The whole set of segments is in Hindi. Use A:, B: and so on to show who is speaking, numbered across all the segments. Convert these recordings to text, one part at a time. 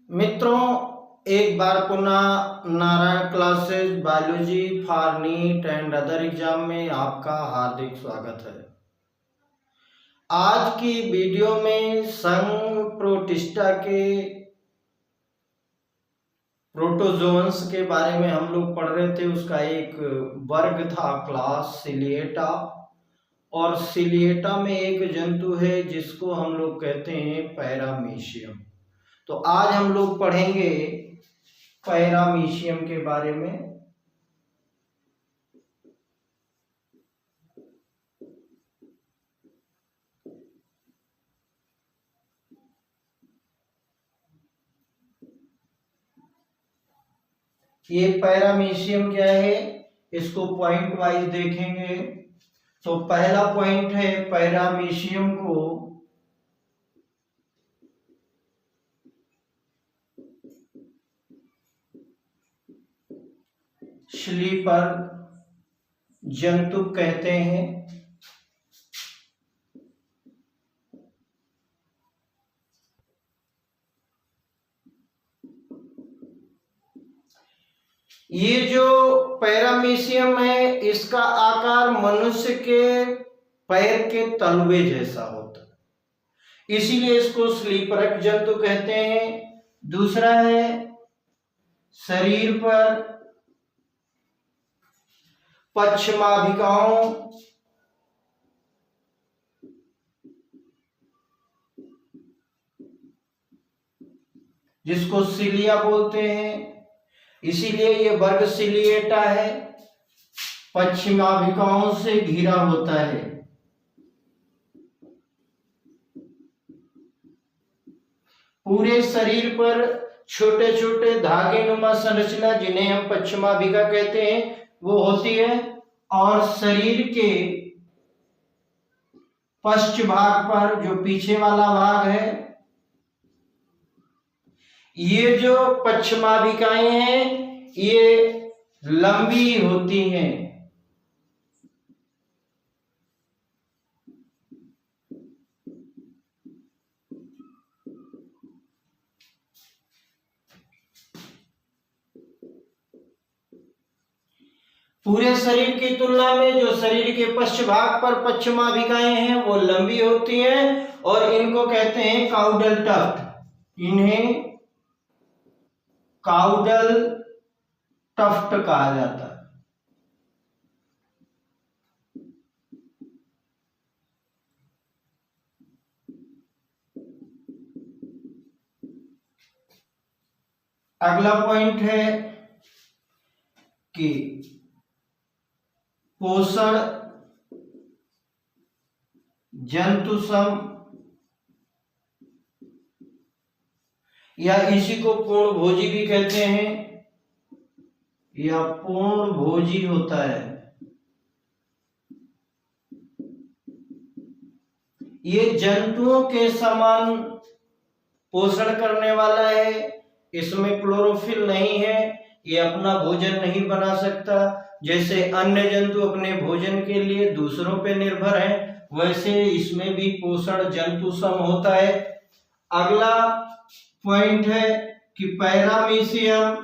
A: मित्रों, एक बार पुनः Narayan classes biology for neat and other exam में आपका हार्दिक स्वागत है। आज की वीडियो में संघ प्रोटिस्टा के प्रोटोजोन्स के बारे में हम लोग पढ़ रहे थे। उसका एक वर्ग था क्लास सिलिएटा, और सिलिएटा में एक जंतु है जिसको हम लोग कहते हैं पैरामीशियम। तो आज हम लोग पढ़ेंगे पैरामीशियम के बारे में। ये पैरामीशियम क्या है, इसको पॉइंट वाइज देखेंगे। तो पहला पॉइंट है, पैरामीशियम को स्लीपर जंतु कहते हैं। ये जो पैरामीशियम है, इसका आकार मनुष्य के पैर के तलवे जैसा होता है, इसीलिए इसको स्लीपरक जंतु कहते हैं। दूसरा है, शरीर पर पश्चिमाभिकाओं जिसको सिलिया बोलते हैं, इसीलिए ये वर्ग सिलिएटा है, पश्चिमाभिकाओं से घिरा होता है। पूरे शरीर पर छोटे छोटे धागे नुमा संरचना, जिन्हें हम पश्चिमाभिका कहते हैं, वो होती है। और शरीर के पश्च भाग पर, जो पीछे वाला भाग है, ये जो पश्चिमाभिकाएं हैं, ये लंबी होती हैं। पूरे शरीर की तुलना में जो शरीर के पश्च भाग पर पश्चिमाभिकाएं हैं, वो लंबी होती हैं, और इनको कहते हैं काउडल टफ्ट। इन्हें काउडल टफ्ट कहा जाता है। अगला पॉइंट है कि पोषण जंतुसम, या इसी को पूर्णभोजी भी कहते हैं, या पूर्णभोजी होता है। ये जंतुओं के समान पोषण करने वाला है, इसमें क्लोरोफिल नहीं है, ये अपना भोजन नहीं बना सकता। जैसे अन्य जंतु अपने भोजन के लिए दूसरों पे निर्भर हैं, वैसे इसमें भी पोषण जंतुसम होता है। अगला पॉइंट है कि पैरामीशियम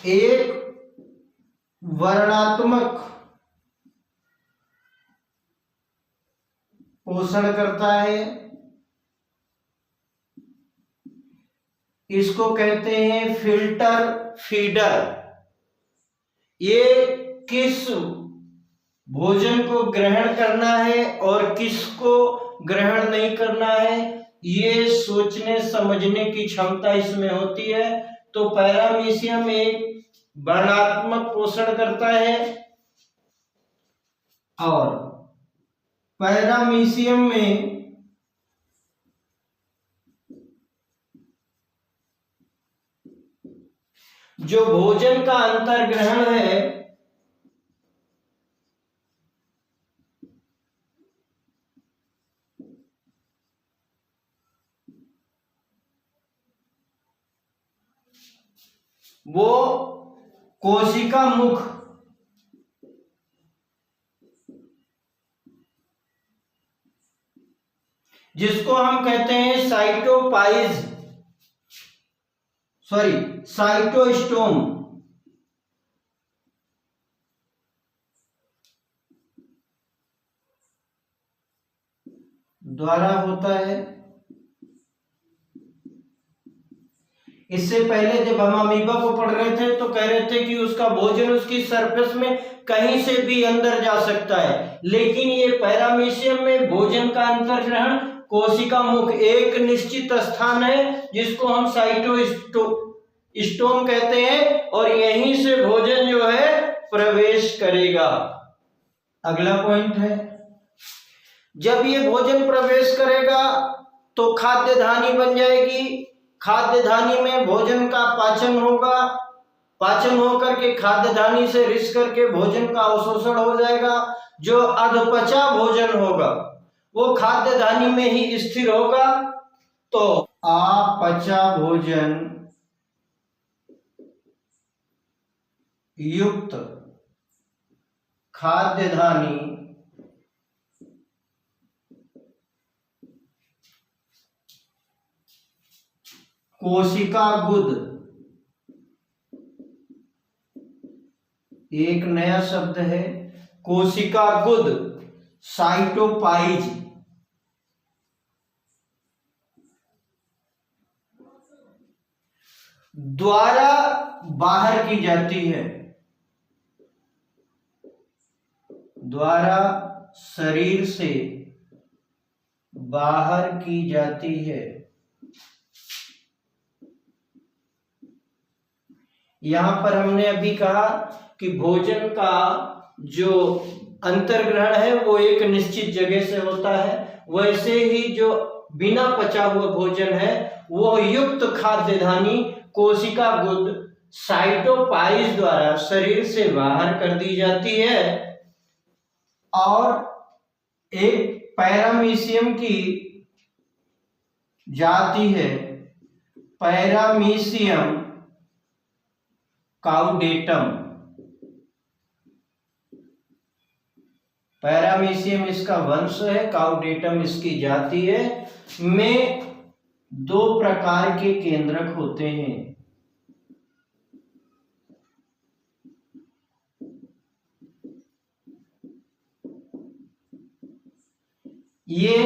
A: एक वर्णात्मक पोषण करता है। इसको कहते हैं फिल्टर फीडर। ये किस भोजन को ग्रहण करना है और किसको ग्रहण नहीं करना है, ये सोचने समझने की क्षमता इसमें होती है। तो पैरामीशियम एक वर्णात्मक पोषण करता है, और पैरामीशियम में जो भोजन का अंतर्ग्रहण है, वो कोशिका मुख जिसको हम कहते हैं साइटोस्टोम द्वारा होता है। इससे पहले जब हम अमीबा को पढ़ रहे थे तो कह रहे थे कि उसका भोजन उसकी सरफेस में कहीं से भी अंदर जा सकता है, लेकिन ये पैरामीशियम में भोजन का अंतर्ग्रहण कोशिका मुख एक निश्चित स्थान है जिसको हम साइटोस्टोम कहते हैं, और यहीं से भोजन जो है प्रवेश करेगा। अगला पॉइंट है, जब ये भोजन प्रवेश करेगा तो खाद्य धानी बन जाएगी। खाद्य धानी में भोजन का पाचन होगा, पाचन होकर के खाद्य धानी से रिस करके भोजन का अवशोषण हो जाएगा। जो अधपचा भोजन होगा वो खाद्य धानी में ही स्थिर होगा। तो अपचा भोजन युक्त खाद्य धानी कोशिका गुद, एक नया शब्द है कोशिका गुद, साइटोपाइज द्वारा बाहर की जाती है, द्वारा शरीर से बाहर की जाती है। यहां पर हमने अभी कहा कि भोजन का जो अंतर्ग्रहण है वो एक निश्चित जगह से होता है, वैसे ही जो बिना पचा हुआ भोजन है वो युक्त खाद्य धानी कोशिका गुद साइटोपाइज द्वारा शरीर से बाहर कर दी जाती है। और एक पैरामीशियम की जाति है पैरामीशियम काउडेटम। पैरामीशियम इसका वंश है, काउडेटम इसकी जाति है। में दो प्रकार के केंद्रक होते हैं। ये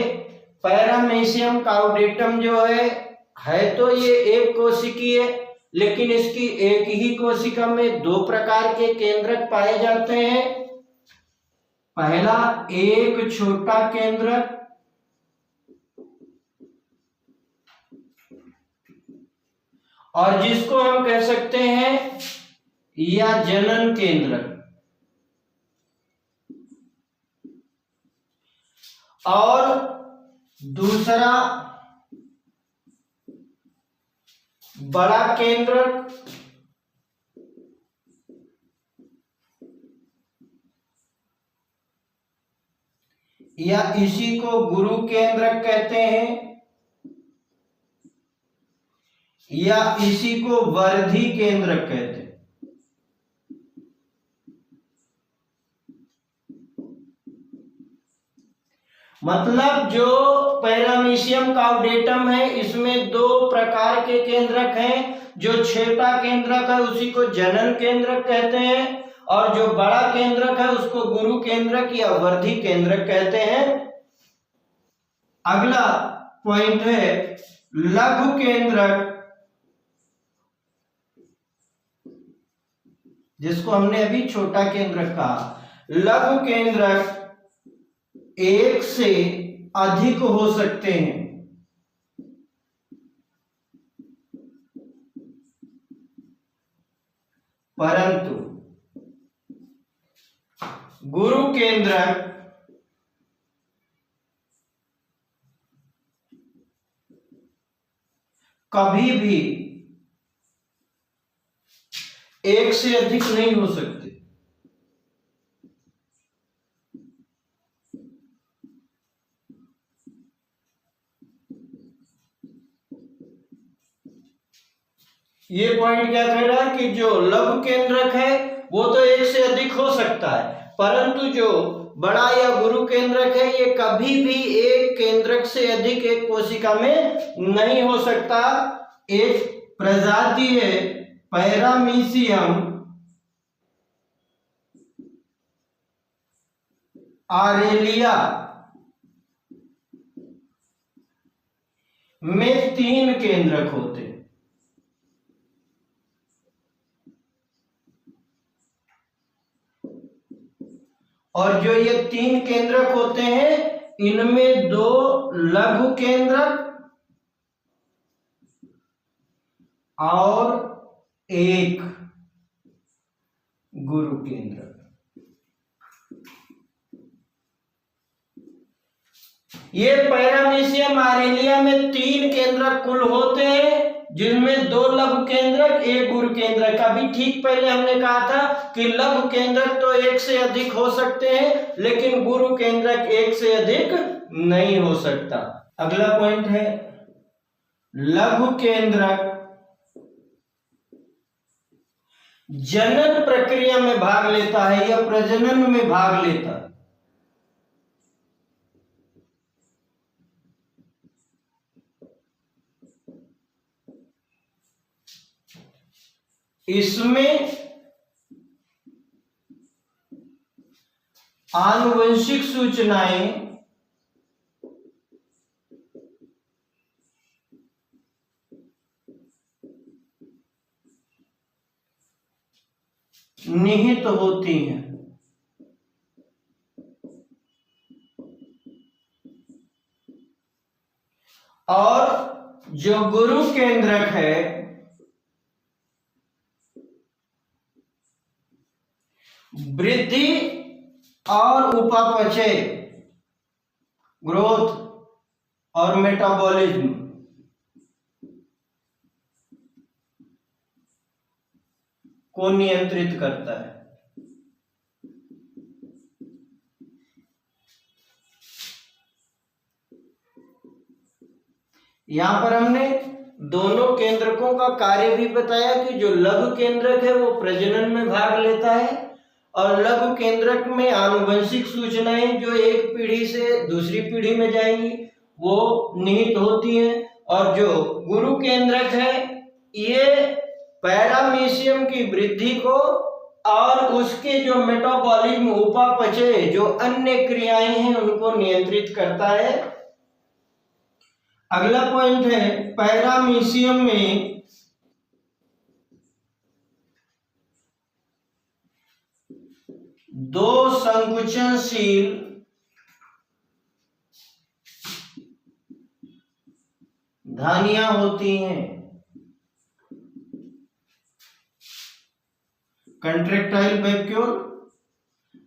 A: पैरामीशियम काउडेटम जो है तो ये एक कोशिकीय, लेकिन इसकी एक ही कोशिका में दो प्रकार के केंद्रक पाए जाते हैं। पहला एक छोटा केंद्रक और जिसको हम कह सकते हैं या जनन केंद्रक, और दूसरा बड़ा केंद्रक या इसी को गुरु केंद्रक कहते हैं या इसी को वर्धी केंद्रक कहते हैं। मतलब जो पैरामीशियम काउडेटम है इसमें दो प्रकार के केंद्रक हैं। जो छोटा केंद्रक है उसी को जनन केंद्रक कहते हैं, और जो बड़ा केंद्रक है उसको गुरु केंद्रक या वर्धी केंद्रक कहते हैं। अगला पॉइंट है लघु केंद्रक, जिसको हमने अभी छोटा केंद्रक कहा। लघु केंद्रक एक से अधिक हो सकते हैं, परंतु गुरु केंद्रक कभी भी एक से अधिक नहीं हो सकते। ये पॉइंट क्या कह रहा है कि जो लघु केंद्रक है वो तो एक से अधिक हो सकता है, परंतु जो बड़ा या गुरु केंद्रक है ये कभी भी एक केंद्रक से अधिक एक कोशिका में नहीं हो सकता। एक प्रजाति है पैरामीशियम आरेलिया में 3 केंद्रक होते हैं। और जो ये 3 केंद्रक होते हैं इनमें 2 लघु केंद्रक और 1 गुरु केंद्रक। ये पैरामीशियम आरेलिया में 3 केंद्रक कुल होते हैं जिनमें 2 लघु केंद्रक 1 गुरु केंद्रक। अभी ठीक पहले हमने कहा था कि लघु केंद्रक तो 1 से अधिक हो सकते हैं लेकिन गुरु केंद्रक 1 से अधिक नहीं हो सकता। अगला पॉइंट है लघु केंद्रक जनन प्रक्रिया में भाग लेता है या प्रजनन में भाग लेता है। इसमें आनुवंशिक सूचनाएं निहित होती हैं। और जो गुरु केंद्रक है वृद्धि और उपापचय ग्रोथ और मेटाबॉलिज्म को नियंत्रित करता है। यहां पर हमने दोनों केंद्रकों का कार्य भी बताया कि जो लघु केंद्रक है वो प्रजनन में भाग लेता है और लघु केंद्रक में आनुवंशिक सूचनाएं जो एक पीढ़ी से दूसरी पीढ़ी में जाएंगी वो निहित होती हैं। और जो गुरु केंद्रक है ये पैरामीशियम की वृद्धि को और उसके जो मेटाबॉलिज्म उपापचय जो अन्य क्रियाएं हैं उनको नियंत्रित करता है। अगला पॉइंट है पैरामीशियम में दो संकुचनशील धानियां होती हैं। कंट्रेक्टाइल वैक्यूल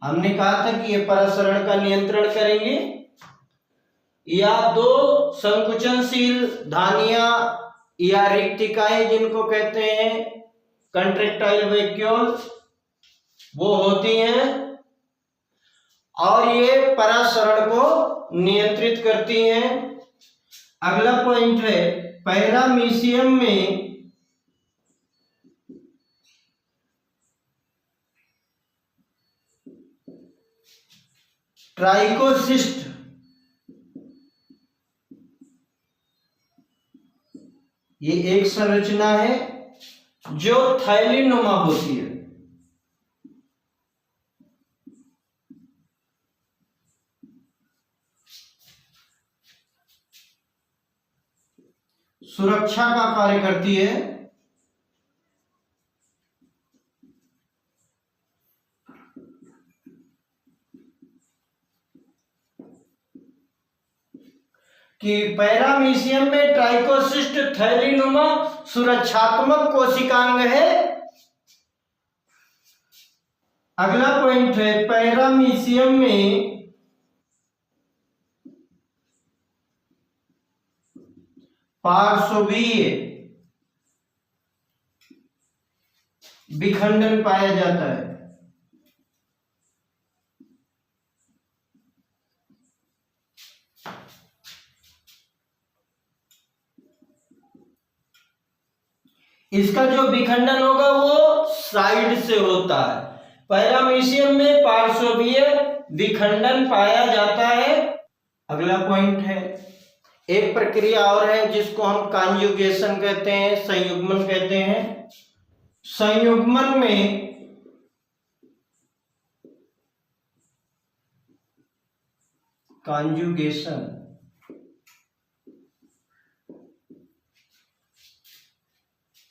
A: हमने कहा था कि ये परासरण का नियंत्रण करेंगे या दो संकुचनशील धानियां या रिक्तिकाएं जिनको कहते हैं कंट्रेक्टाइल वैक्यूल वो होती हैं और ये परासरण को नियंत्रित करती हैं। अगला पॉइंट है पैरामीशियम में ट्राइकोसिस्ट ये एक संरचना है जो थैलीनुमा होती है। सुरक्षा का कार्य करती है। कि पैरामीशियम में ट्राइकोसिस्ट थैलीनुमा सुरक्षात्मक कोशिकांग है। अगला पॉइंट है पैरामीशियम में पार्श्वीय विखंडन पाया जाता है। इसका जो विखंडन होगा वो साइड से होता है। पैरामीशियम में पार्श्वीय विखंडन पाया जाता है। अगला पॉइंट है, एक प्रक्रिया और है जिसको हम कॉन्जुगेशन कहते हैं, संयुग्मन कहते हैं। संयुग्मन में कॉन्जुगेशन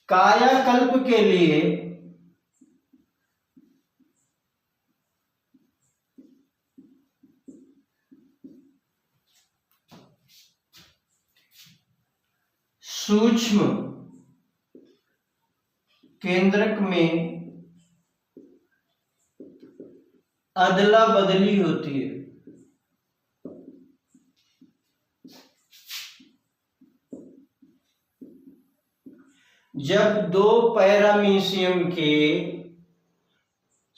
A: कायाकल्प के लिए सूक्ष्म केंद्रक में अदला बदली होती है। जब दो पैरामीशियम के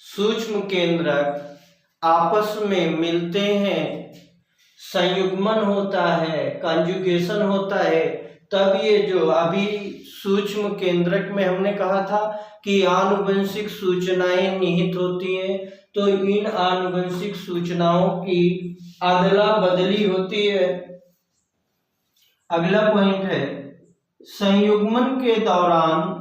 A: सूक्ष्म केंद्रक आपस में मिलते हैं, संयुग्मन होता है, कॉन्जुगेशन होता है, तब ये जो अभी सूक्ष्म केंद्रक में हमने कहा था कि आनुवंशिक सूचनाएं निहित होती हैं, तो इन आनुवंशिक सूचनाओं की अदला बदली होती है। अगला पॉइंट है, संयुग्मन के दौरान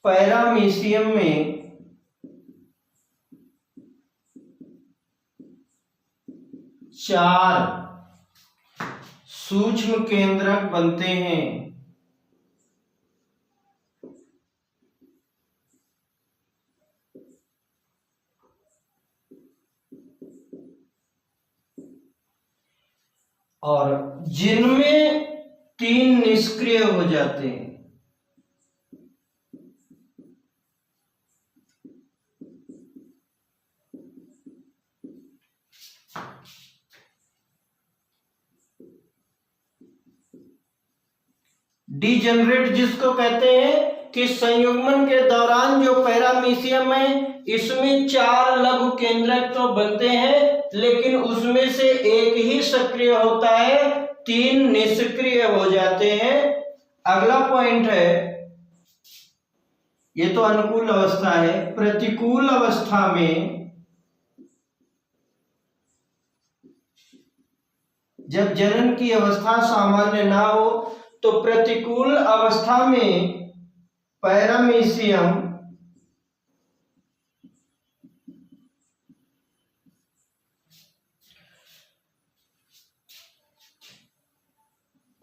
A: पैरामीशियम में चार सूक्ष्म केंद्रक बनते हैं। और जिनमें तीन निष्क्रिय हो जाते हैं। डीजेनरेट जिसको कहते हैं कि संयुग्मन के दौरान जो पैरामीशियम है इसमें चार लघु केंद्रक तो बनते हैं, लेकिन उसमें से एक ही सक्रिय होता है, तीन निष्क्रिय हो जाते हैं। अगला पॉइंट है, ये तो अनुकूल अवस्था है। प्रतिकूल अवस्था में जब जनन की अवस्था सामान्य ना हो तो प्रतिकूल अवस्था में पैरामीशियम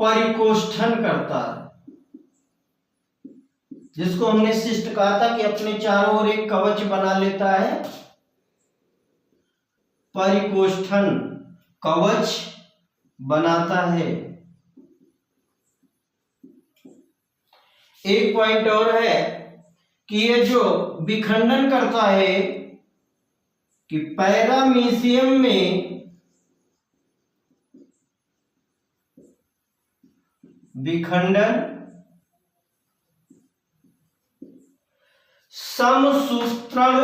A: परिकोष्ठन करता है, जिसको हमने शिष्ट कहा था कि अपने चारों ओर एक कवच बना लेता है। परिकोष्ठन कवच बनाता है। एक पॉइंट और है कि ये जो विखंडन करता है कि पैरामीशियम में विखंडन समसूत्रण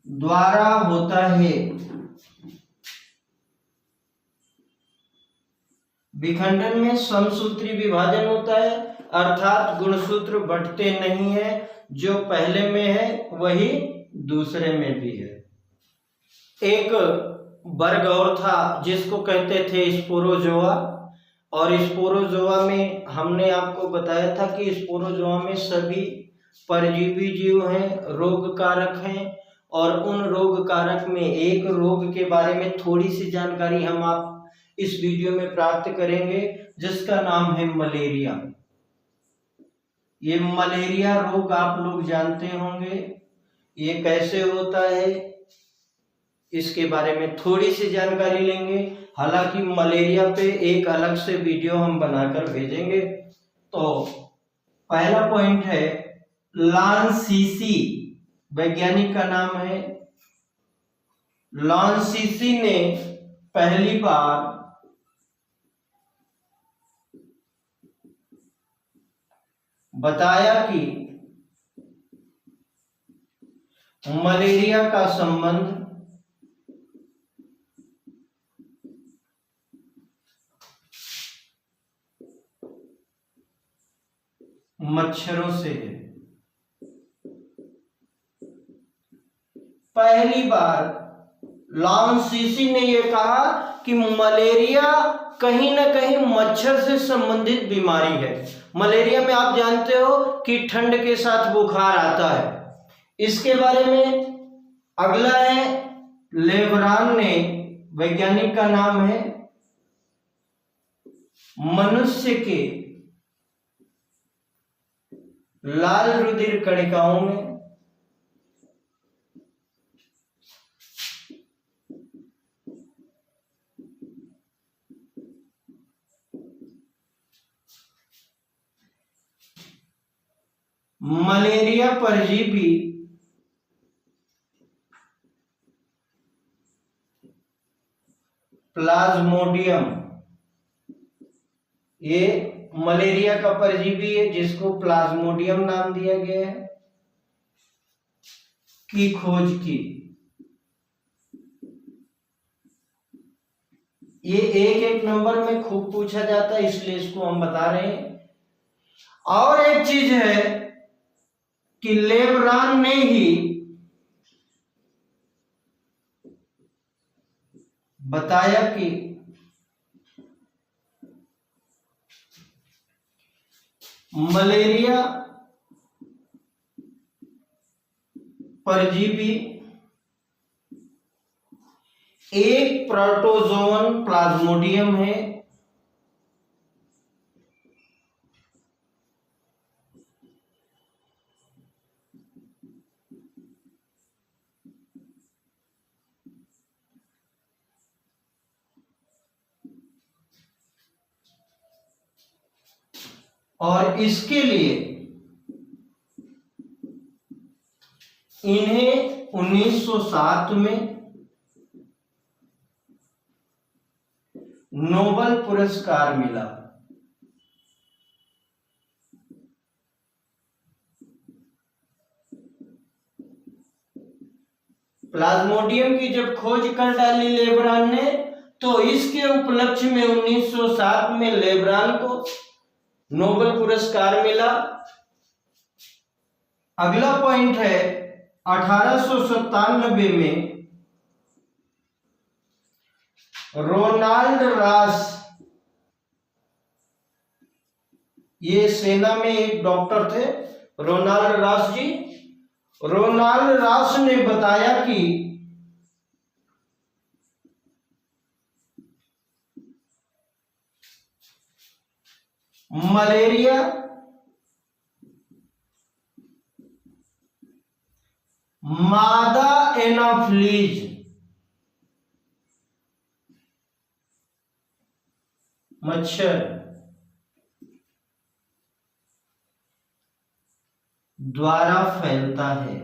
A: द्वारा होता है। विखंडन में समसूत्री विभाजन होता है, अर्थात गुणसूत्र बंटते नहीं है, जो पहले में है वही दूसरे में भी है। एक वर्ग और था जिसको कहते थे स्पोरोजोआ, और स्पोरोजोआ में हमने आपको बताया था कि स्पोरोजोआ में सभी परजीवी जीव हैं, रोग कारक हैं, और उन रोग कारक में एक रोग के बारे में थोड़ी सी जानकारी हम आप इस वीडियो में प्राप्त करेंगे, जिसका नाम है मलेरिया। ये मलेरिया रोग आप लोग जानते होंगे, ये कैसे होता है इसके बारे में थोड़ी सी जानकारी लेंगे। हालांकि मलेरिया पे एक अलग से वीडियो हम बनाकर भेजेंगे। तो पहला पॉइंट है, लांसीसी वैज्ञानिक का नाम है। लांसीसी ने पहली बार बताया कि मलेरिया का संबंध मच्छरों से है। पहली बार लांसीसी ने यह कहा कि मलेरिया कहीं ना कहीं मच्छर से संबंधित बीमारी है। मलेरिया में आप जानते हो कि ठंड के साथ बुखार आता है। इसके बारे में अगला है लेब्रान ने, वैज्ञानिक का नाम है, मनुष्य के लाल रुधिर कणिकाओं में मलेरिया परजीवी प्लाज्मोडियम, ये मलेरिया का परजीवी है जिसको प्लाज्मोडियम नाम दिया गया है, की खोज की। ये एक एक नंबर में खूब पूछा जाता है इसलिए इसको हम बता रहे हैं। और एक चीज है कि लेब्रान ने ही बताया कि मलेरिया परजीवी एक प्रोटोजोन प्लाज्मोडियम है और इसके लिए इन्हें 1907 में नोबेल पुरस्कार मिला। प्लाज्मोडियम की जब खोज कर डाली लेब्रान ने, तो इसके उपलक्ष्य में 1907 में लेब्रान को नोबेल पुरस्कार मिला। अगला पॉइंट है 1897 में रोनाल्ड रॉस, ये सेना में एक डॉक्टर थे रोनाल्ड रॉस जी। रोनाल्ड रॉस ने बताया कि मलेरिया मादा एनाफ्लीज मच्छर द्वारा फैलता है।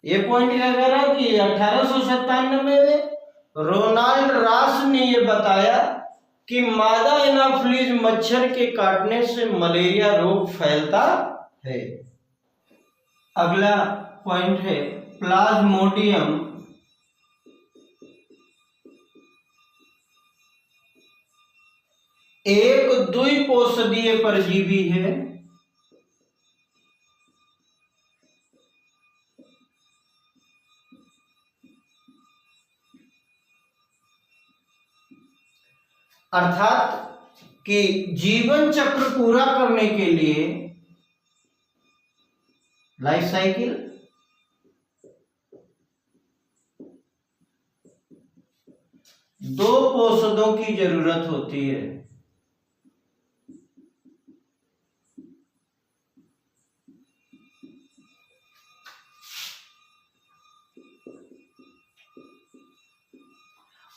A: ये पॉइंट क्या कह रहा है कि 1897 में रोनाल्ड रॉस ने यह बताया कि मादा एनाफ्लीज मच्छर के काटने से मलेरिया रोग फैलता है। अगला पॉइंट है प्लाज्मोडियम एक द्विपोषदीय परजीवी है अर्थात कि जीवन चक्र पूरा करने के लिए लाइफ साइकिल दो पोषकों की जरूरत होती है।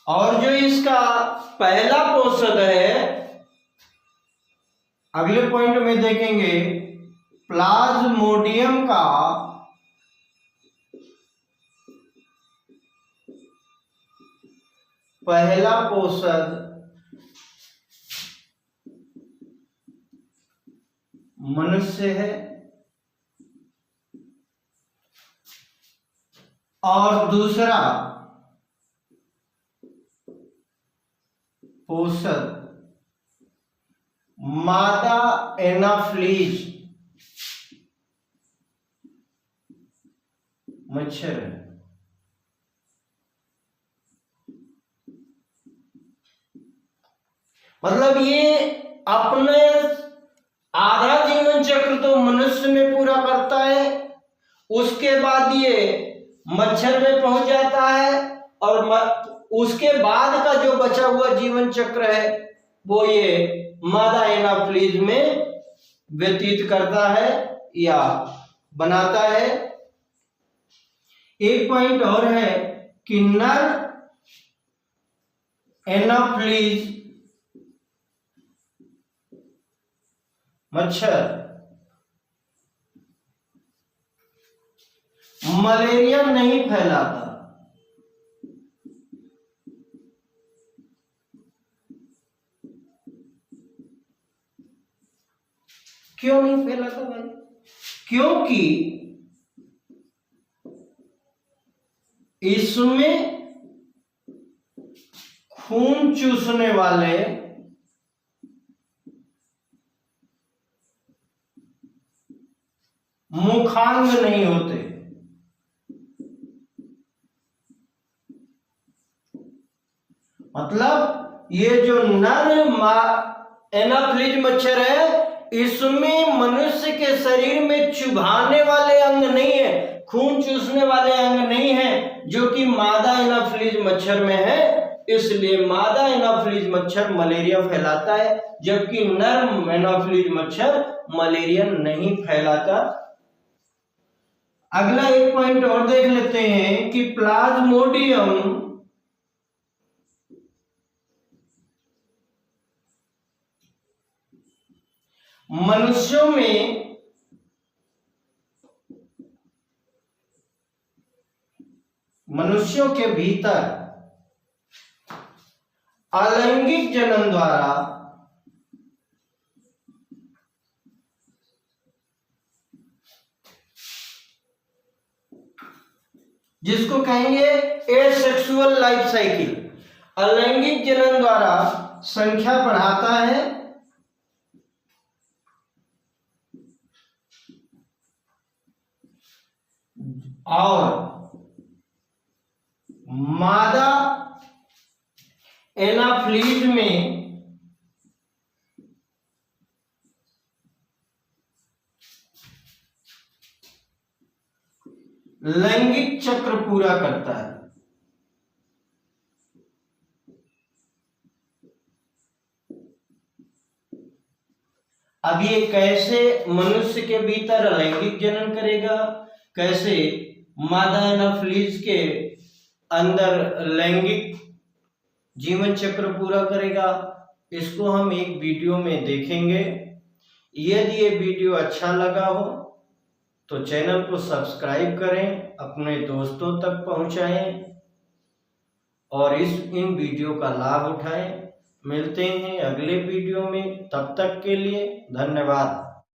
A: और जो इसका पहला पोषक है, अगले पॉइंट में देखेंगे, प्लाज्मोडियम का पहला पोषक मनुष्य है और दूसरा पोषक मादा एनाफ्लीज मच्छर है। मतलब ये अपने आधा जीवन चक्र तो मनुष्य में पूरा करता है, उसके बाद ये मच्छर में पहुंच जाता है और उसके बाद का जो बचा हुआ जीवन चक्र है वो ये मादा एनाफ्लीज में व्यतीत करता है या बनाता है। एक पॉइंट और है कि नर एनाफ्लीज मच्छर मलेरिया नहीं फैलाता। क्यों नहीं फैलाता भाई? क्योंकि इसमें खून चूसने वाले मुखांग नहीं होते। मतलब ये जो नर एनाफ्लीज मच्छर है इसमें मनुष्य के शरीर में चुभाने वाले अंग नहीं है, खून चूसने वाले अंग नहीं है, जो कि मादा एनाफ्लीज मच्छर में है। इसलिए मादा एनाफ्लीज मच्छर मलेरिया फैलाता है, जबकि नर एनाफ्लीज मच्छर मलेरिया नहीं फैलाता। अगला एक पॉइंट और देख लेते हैं कि प्लाज्मोडियम मनुष्यों के भीतर अलैंगिक जनन द्वारा जिसको कहेंगे एसेक्सुअल लाइफ साइकिल, अलैंगिक जनन द्वारा संख्या बढ़ाता है और मादा एनाफ्लीज में लैंगिक चक्र पूरा करता है। अब ये कैसे मनुष्य के भीतर लैंगिक जनन करेगा, कैसे मादा एनाफ्लीज के अंदर लैंगिक जीवन चक्र पूरा करेगा, इसको हम एक वीडियो में देखेंगे। यदि ये वीडियो अच्छा लगा हो तो चैनल को सब्सक्राइब करें, अपने दोस्तों तक पहुंचाएं और इन वीडियो का लाभ उठाएं। मिलते हैं अगले वीडियो में, तब तक के लिए धन्यवाद।